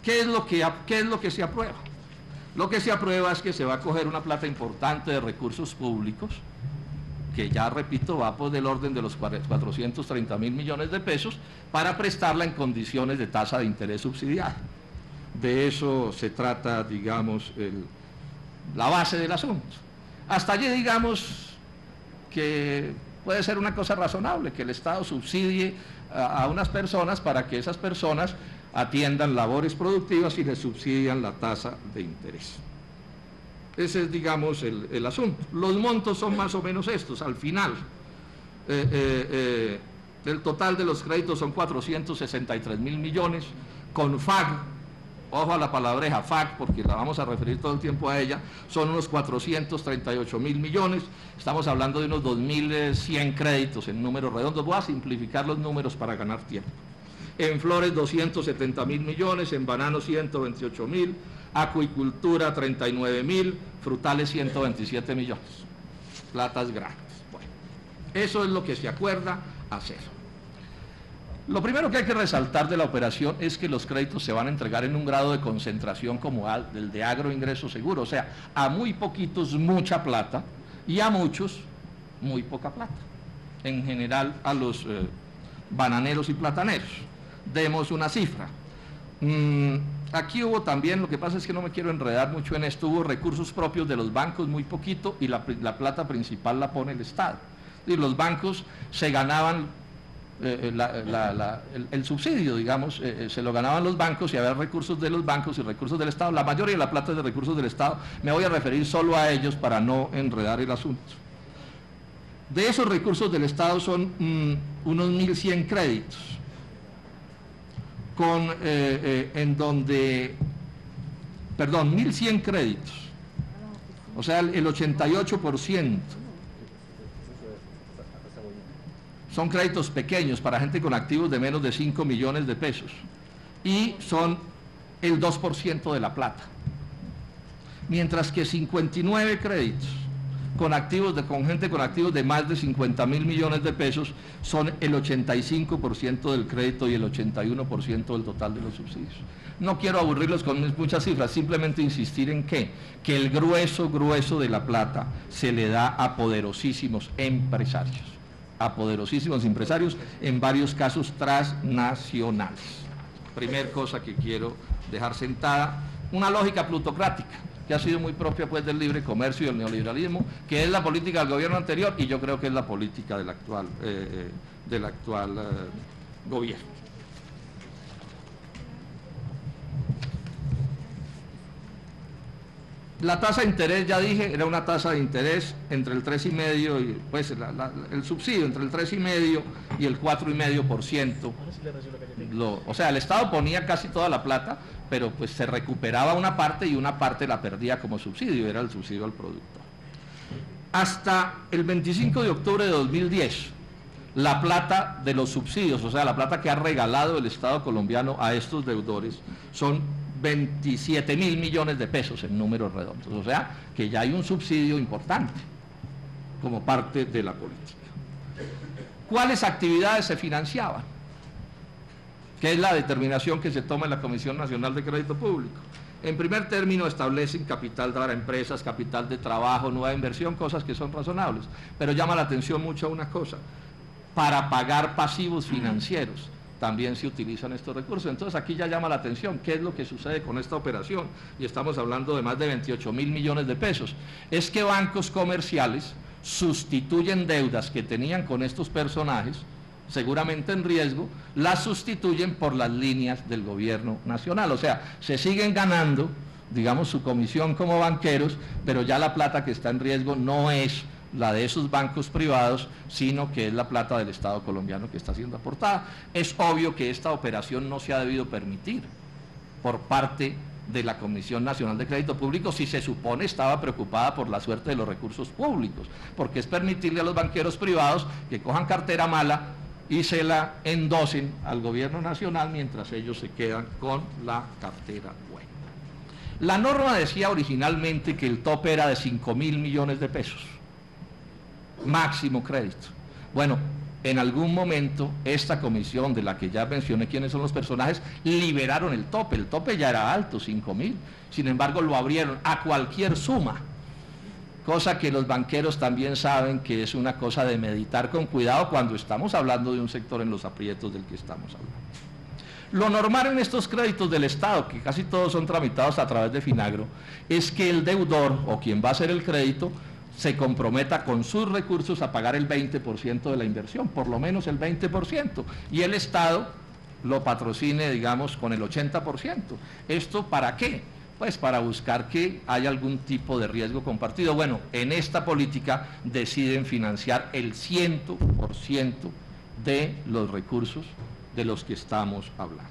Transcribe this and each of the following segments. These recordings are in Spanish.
¿Qué es lo que se aprueba? Lo que se aprueba es que se va a coger una plata importante de recursos públicos, que ya repito va por del orden de los 430.000 millones de pesos, para prestarla en condiciones de tasa de interés subsidiada. De eso se trata, digamos, la base del asunto. Hasta allí, digamos, que puede ser una cosa razonable, que el Estado subsidie a unas personas para que esas personas atiendan labores productivas y les subsidian la tasa de interés. Ese es, digamos, el asunto. Los montos son más o menos estos. Al final, el total de los créditos son 463.000 millones, con FAG, ojo a la palabreja FAG, porque la vamos a referir todo el tiempo a ella, son unos 438.000 millones, estamos hablando de unos 2.100 créditos en números redondos. Voy a simplificar los números para ganar tiempo. En flores 270.000 millones, en bananos 128.000, acuicultura 39.000, frutales 127 millones, platas grandes. Bueno, eso es lo que se acuerda hacer. Lo primero que hay que resaltar de la operación es que los créditos se van a entregar en un grado de concentración como el de agroingreso seguro, o sea, a muy poquitos mucha plata y a muchos muy poca plata, en general a los bananeros y plataneros. Demos una cifra. Aquí hubo también, lo que pasa es que no me quiero enredar mucho en esto, hubo recursos propios de los bancos muy poquito y la plata principal la pone el Estado. Y los bancos se ganaban el subsidio, digamos, se lo ganaban los bancos y había recursos de los bancos y recursos del Estado. La mayoría de la plata es de recursos del Estado. Me voy a referir solo a ellos para no enredar el asunto. De esos recursos del Estado son unos 1.100 créditos. En donde, perdón, 1.100 créditos, o sea, el 88% son créditos pequeños para gente con activos de menos de 5 millones de pesos y son el 2% de la plata, mientras que 59 créditos con gente con activos de más de 50.000 millones de pesos son el 85% del crédito y el 81% del total de los subsidios. No quiero aburrirlos con muchas cifras, simplemente insistir en que el grueso de la plata se le da a poderosísimos empresarios, en varios casos transnacionales. Primer cosa que quiero dejar sentada, una lógica plutocrática, que ha sido muy propia pues del libre comercio y del neoliberalismo, que es la política del gobierno anterior y yo creo que es la política del actual gobierno. La tasa de interés, ya dije, era una tasa de interés entre el 3,5% y pues el subsidio entre el 3,5% y el 4,5%. O sea, el Estado ponía casi toda la plata, pero pues se recuperaba una parte y una parte la perdía como subsidio, era el subsidio al productor. Hasta el 25 de octubre de 2010, la plata de los subsidios, o sea, la plata que ha regalado el Estado colombiano a estos deudores, son 27.000 millones de pesos en números redondos, o sea, que ya hay un subsidio importante como parte de la política. ¿Cuáles actividades se financiaban? Que es la determinación que se toma en la Comisión Nacional de Crédito Público. En primer término establecen capital para empresas, capital de trabajo, nueva inversión, cosas que son razonables, pero llama la atención mucho una cosa: para pagar pasivos financieros también se utilizan estos recursos. Entonces aquí ya llama la atención qué es lo que sucede con esta operación, y estamos hablando de más de 28.000 millones de pesos. Es que bancos comerciales sustituyen deudas que tenían con estos personajes, seguramente en riesgo, las sustituyen por las líneas del gobierno nacional, o sea, se siguen ganando, digamos, su comisión como banqueros, pero ya la plata que está en riesgo no es la de esos bancos privados, sino que es la plata del Estado colombiano que está siendo aportada. Es obvio que esta operación no se ha debido permitir por parte de la Comisión Nacional de Crédito Público, si se supone estaba preocupada por la suerte de los recursos públicos, porque es permitirle a los banqueros privados que cojan cartera mala y se la endosen al gobierno nacional mientras ellos se quedan con la cartera buena. La norma decía originalmente que el tope era de 5.000 millones de pesos, máximo crédito. Bueno, en algún momento esta comisión, de la que ya mencioné quiénes son los personajes, liberaron el tope ya era alto, 5.000, sin embargo lo abrieron a cualquier suma, cosa que los banqueros también saben que es una cosa de meditar con cuidado cuando estamos hablando de un sector en los aprietos del que estamos hablando. Lo normal en estos créditos del Estado, que casi todos son tramitados a través de Finagro, es que el deudor o quien va a hacer el crédito se comprometa con sus recursos a pagar el 20% de la inversión, por lo menos el 20%, y el Estado lo patrocine, digamos, con el 80%. ¿Esto para qué? Pues para buscar que haya algún tipo de riesgo compartido. Bueno, en esta política deciden financiar el 100% de los recursos de los que estamos hablando.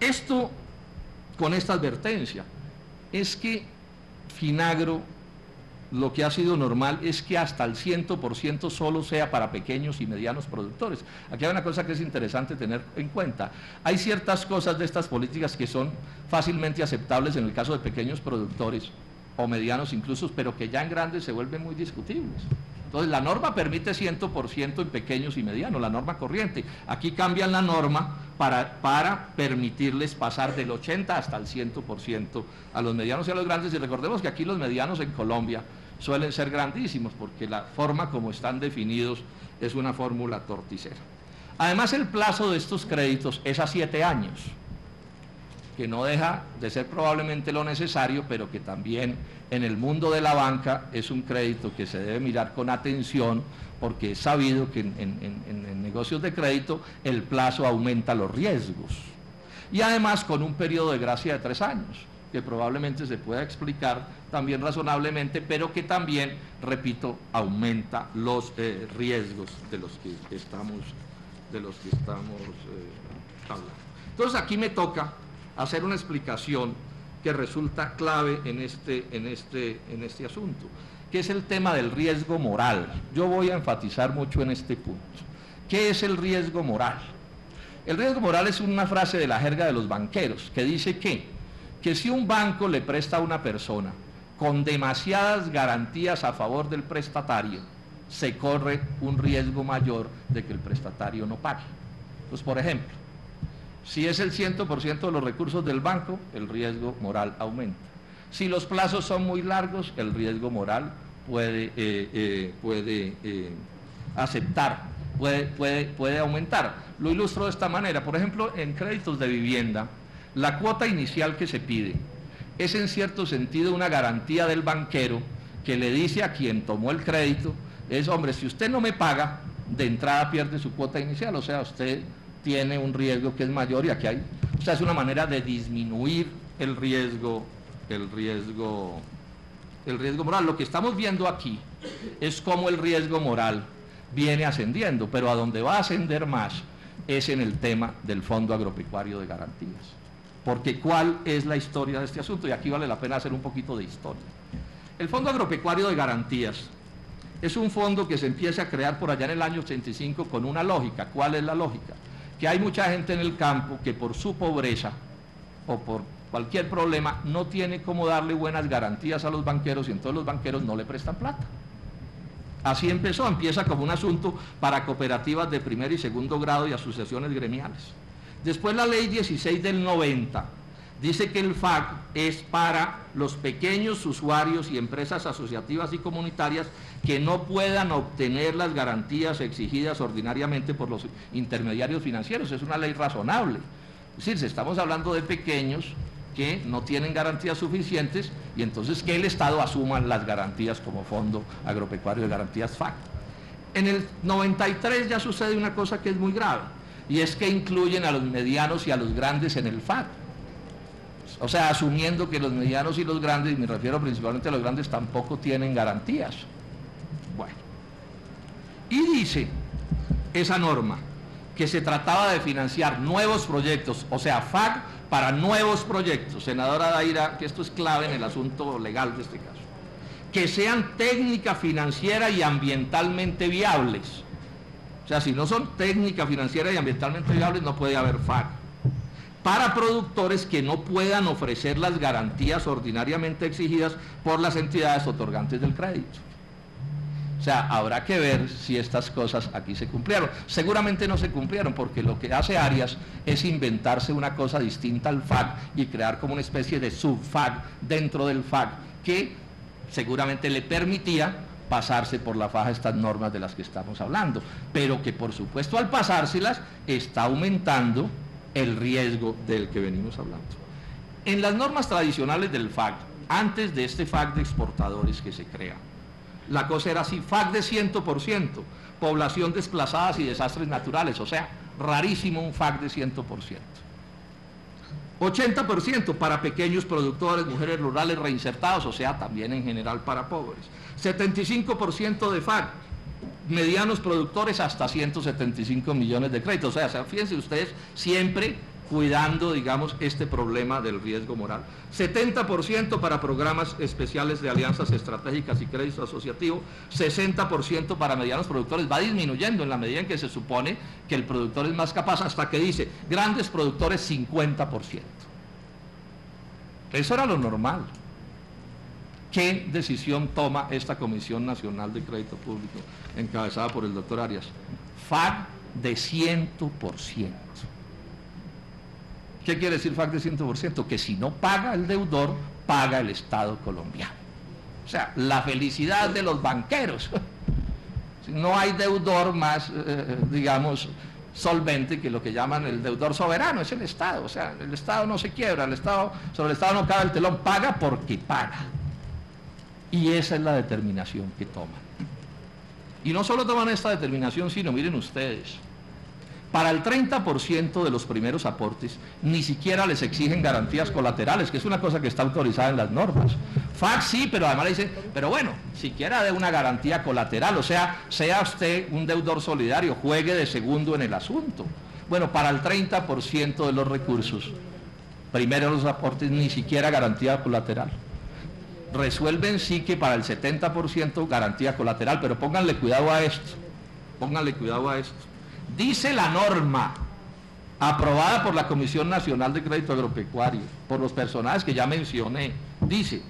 Esto, con esta advertencia, es que Finagro, lo que ha sido normal es que hasta el 100% solo sea para pequeños y medianos productores. Aquí hay una cosa que es interesante tener en cuenta. Hay ciertas cosas de estas políticas que son fácilmente aceptables en el caso de pequeños productores, o medianos incluso, pero que ya en grandes se vuelven muy discutibles. Entonces la norma permite 100% en pequeños y medianos, la norma corriente. Aquí cambian la norma para permitirles pasar del 80 hasta el 100% a los medianos y a los grandes. Y recordemos que aquí los medianos en Colombia suelen ser grandísimos, porque la forma como están definidos es una fórmula torticera. Además, el plazo de estos créditos es a 7 años, que no deja de ser probablemente lo necesario, pero que también en el mundo de la banca es un crédito que se debe mirar con atención, porque es sabido que en negocios de crédito el plazo aumenta los riesgos. Y además con un periodo de gracia de 3 años, que probablemente se pueda explicar también razonablemente, pero que también, repito, aumenta los riesgos de los que estamos hablando. Entonces aquí me toca hacer una explicación que resulta clave en este asunto, que es el tema del riesgo moral. Yo voy a enfatizar mucho en este punto. ¿Qué es el riesgo moral? El riesgo moral es una frase de la jerga de los banqueros, que dice que si un banco le presta a una persona con demasiadas garantías a favor del prestatario, se corre un riesgo mayor de que el prestatario no pague. Pues, por ejemplo, si es el 100% de los recursos del banco, el riesgo moral aumenta. Si los plazos son muy largos, el riesgo moral puede aumentar. Lo ilustro de esta manera. Por ejemplo, en créditos de vivienda, la cuota inicial que se pide es en cierto sentido una garantía del banquero que le dice a quien tomó el crédito, hombre, si usted no me paga, de entrada pierde su cuota inicial, o sea, usted tiene un riesgo que es mayor, y aquí hay, o sea, es una manera de disminuir el riesgo moral. Lo que estamos viendo aquí es cómo el riesgo moral viene ascendiendo, pero a donde va a ascender más es en el tema del Fondo Agropecuario de Garantías. Porque ¿cuál es la historia de este asunto? Y aquí vale la pena hacer un poquito de historia. El Fondo Agropecuario de Garantías es un fondo que se empieza a crear por allá en el año 85 con una lógica. ¿Cuál es la lógica? Que hay mucha gente en el campo que por su pobreza o por cualquier problema no tiene cómo darle buenas garantías a los banqueros, y entonces los banqueros no le prestan plata. Así empieza como un asunto para cooperativas de primer y segundo grado y asociaciones gremiales. Después la ley 16 del 90 dice que el FAC es para los pequeños usuarios y empresas asociativas y comunitarias que no puedan obtener las garantías exigidas ordinariamente por los intermediarios financieros. Es una ley razonable. Es decir, si estamos hablando de pequeños que no tienen garantías suficientes, y entonces que el Estado asuma las garantías como Fondo Agropecuario de Garantías FAC. En el 93 ya sucede una cosa que es muy grave, y es que incluyen a los medianos y a los grandes en el FAC. O sea, asumiendo que los medianos y los grandes, y me refiero principalmente a los grandes, tampoco tienen garantías. Bueno, y dice esa norma que se trataba de financiar nuevos proyectos, o sea, FAC para nuevos proyectos. Senadora Daira, que esto es clave en el asunto legal de este caso, que sean técnica, financiera y ambientalmente viables. O sea, si no son técnica, financiera y ambientalmente viables, no puede haber FAC. Para productores que no puedan ofrecer las garantías ordinariamente exigidas por las entidades otorgantes del crédito. O sea, habrá que ver si estas cosas aquí se cumplieron. Seguramente no se cumplieron, porque lo que hace Arias es inventarse una cosa distinta al FAC y crear como una especie de sub-FAC dentro del FAC que seguramente le permitía pasarse por la faja estas normas de las que estamos hablando, pero que por supuesto al pasárselas está aumentando el riesgo del que venimos hablando. En las normas tradicionales del FAC, antes de este FAC de exportadores que se crea, la cosa era así: FAC de 100%, población desplazadas y desastres naturales, o sea, rarísimo un FAC de 100%. 80% para pequeños productores, mujeres rurales reinsertados, o sea, también en general para pobres. 75% de FAC, medianos productores hasta 175 millones de créditos. O sea, fíjense ustedes, siempre cuidando, digamos, este problema del riesgo moral. 70% para programas especiales de alianzas estratégicas y crédito asociativo, 60% para medianos productores. Va disminuyendo en la medida en que se supone que el productor es más capaz, hasta que dice, grandes productores 50%. Eso era lo normal. ¿Qué decisión toma esta Comisión Nacional de Crédito Público, encabezada por el doctor Arias? FAC de 100%. ¿Qué quiere decir FAC de 100%? Que si no paga el deudor, paga el Estado colombiano. O sea, la felicidad de los banqueros. No hay deudor más, digamos, solvente que lo que llaman el deudor soberano, es el Estado. O sea, el Estado no se quiebra, sobre el Estado no cae el telón, paga porque paga. Y esa es la determinación que toman. Y no solo toman esta determinación, sino, miren ustedes, para el 30% de los primeros aportes, ni siquiera les exigen garantías colaterales, que es una cosa que está autorizada en las normas. FAC sí, pero además le dicen, pero bueno, siquiera de una garantía colateral, o sea, sea usted un deudor solidario, juegue de segundo en el asunto. Bueno, para el 30% de los recursos, primero los aportes, ni siquiera garantía colateral. Resuelven sí que para el 70% garantía colateral, pero pónganle cuidado a esto, pónganle cuidado a esto. Dice la norma, aprobada por la Comisión Nacional de Crédito Agropecuario, por los personajes que ya mencioné, dice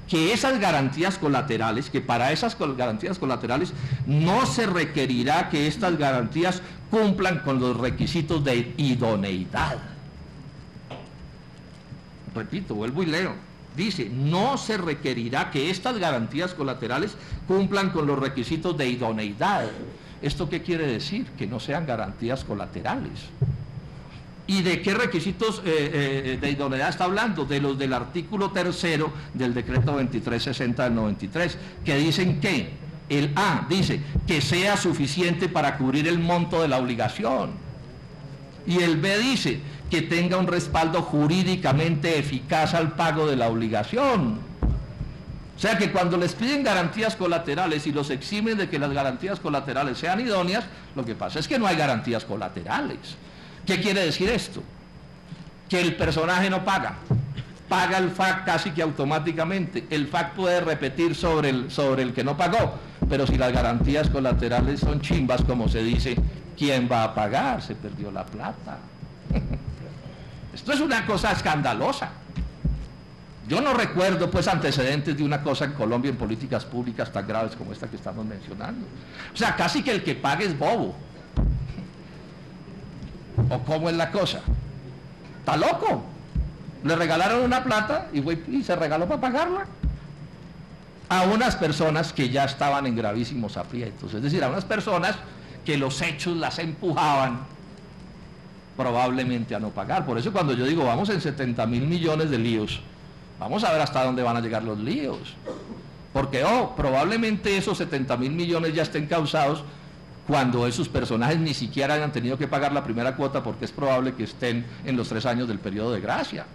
que esas garantías colaterales, que para esas garantías colaterales no se requerirá que estas garantías cumplan con los requisitos de idoneidad. Repito, vuelvo y leo. Dice, no se requerirá que estas garantías colaterales cumplan con los requisitos de idoneidad. ¿Esto qué quiere decir? Que no sean garantías colaterales. ¿Y de qué requisitos de idoneidad está hablando? De los del artículo 3º del decreto 2360 del 93, que dicen que el A dice que sea suficiente para cubrir el monto de la obligación. Y el B dice que tenga un respaldo jurídicamente eficaz al pago de la obligación. O sea que cuando les piden garantías colaterales y los eximen de que las garantías colaterales sean idóneas, lo que pasa es que no hay garantías colaterales. ¿Qué quiere decir esto? Que el personaje no paga, paga el FAC casi que automáticamente. El FAC puede repetir sobre el que no pagó, pero si las garantías colaterales son chimbas, como se dice, ¿quién va a pagar? Se perdió la plata. Esto es una cosa escandalosa. Yo no recuerdo pues antecedentes de una cosa en Colombia en políticas públicas tan graves como esta que estamos mencionando. O sea, casi que el que pague es bobo. ¿O cómo es la cosa? ¿Está loco? Le regalaron una plata y se regaló para pagarla a unas personas que ya estaban en gravísimos aprietos. Es decir, a unas personas que los hechos las empujaban probablemente a no pagar. Por eso cuando yo digo vamos en 70.000 millones de líos, vamos a ver hasta dónde van a llegar los líos, porque probablemente esos 70.000 millones ya estén causados cuando esos personajes ni siquiera hayan tenido que pagar la primera cuota, porque es probable que estén en los 3 años del periodo de gracia.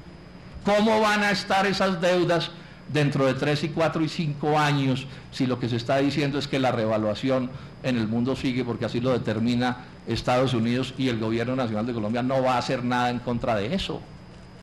¿Cómo van a estar esas deudas dentro de 3 y 4 y 5 años si lo que se está diciendo es que la revaluación en el mundo sigue, porque así lo determina Estados Unidos y el gobierno nacional de Colombia no va a hacer nada en contra de eso?